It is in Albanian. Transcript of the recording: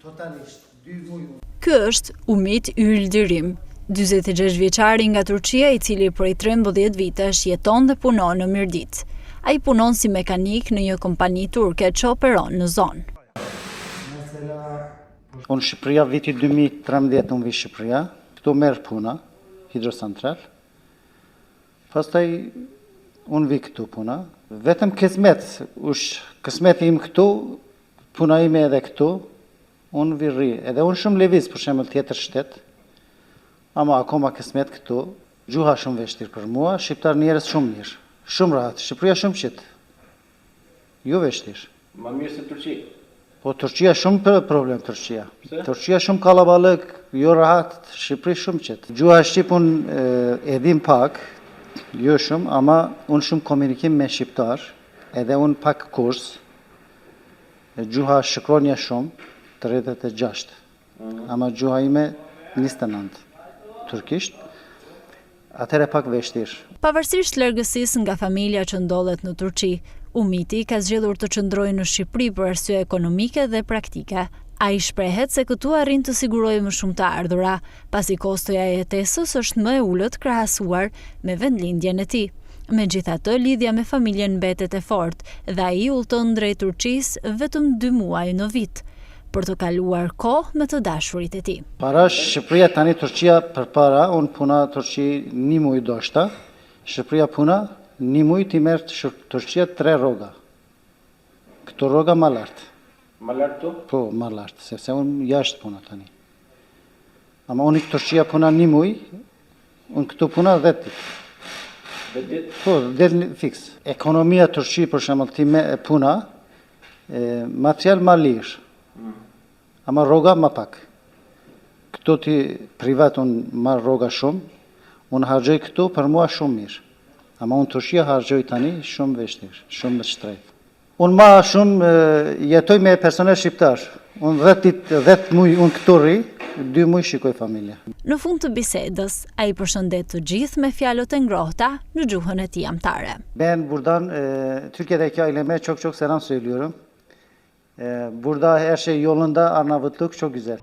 Totalisht, 2 muj. Ky është Umit Yldirim, 46 vjeçari nga Turqia, i cili prej 13 vitesh jeton dhe punon në Mirdit. Ai punon si mekanik në një kompani turke që operon në zonë. Unë Shqipëria, viti 2013 unë vi Shqipëria, këtu merë puna, hidrocentral. Pastaj unë vi këtu puna, vetëm kësmeti im këtu, puna ime edhe këtu, unë vi rri. Edhe unë shumë leviz, për shembull tjetër shtet, ama akoma kësmet këtu, gjuha shumë vështirë për mua, shqiptar njerëz shumë mirë, shumë rahat, Shqipëria shumë qetë, jo vështirë. Ma mirë se Turqi? Po Turqia shumë problem, Turqia. Turqia shumë kalabalëk, jo rahat, Shqipëri shumë qetë. Gjuha shqip unë edhim pak, jo shumë, ama unë shumë komunikim me shqiptar, edhe unë pak kurs, gjuha shkronja shumë, 36, ama gjuha ime 29, turkisht, atëre pak vështirë. Pavarësisht largësisë nga familja që ndodhet në Turqi, Umiti ka zgjedhur të qëndrojë në Shqipëri për arsye ekonomike dhe praktike. Ai shprehet se këtu arrin të sigurojë më shumë të ardhura, pasi kostoja e jetesës është më e ulët krahasuar me vendlindjen e tij. Megjithatë, lidhja me familjen mbetet e fortë dhe ai udhton drejt Turqisë vetëm 2 muaj në vit, për të kaluar kohë me të dashurit e tij. Para Shqipëria tani Turqia përpara, unë puna Turqi 1 muaj doshta, Shqipëria puna 1 muaj ti merë Turqia 3 rroga. Këto rroga më lartë. Më lartë tu? Po, më lartë, sepse unë jashtë puna tani. Ama unë i Turqia puna 1 muaj, unë këtu puna 10 ditë. 10 ditë? Po, 10 fix. Ekonomia Turqi, për shembull, ti me puna, material më lirë, ama rroga më pak. Këtu ti privat unë marr rroga shumë, unë harxoj këtu për mua shumë mirë. Ama unë Turqia harxoj tani shumë vështirë, shumë shtrejt. Unë ma shumë jetoj me personel shqiptar. Unë 10 muaj unë këtu rri, 2 muaj shikoj familja. Në fund të bisedës, ai përshëndet të gjithë me fjalët e ngrohta në gjuhën e tij amtare. Ben buradan Türkiye'deki aileme çok çok selam söylüyorum. Burada her şey yolunda, Arnavutluk çok güzel.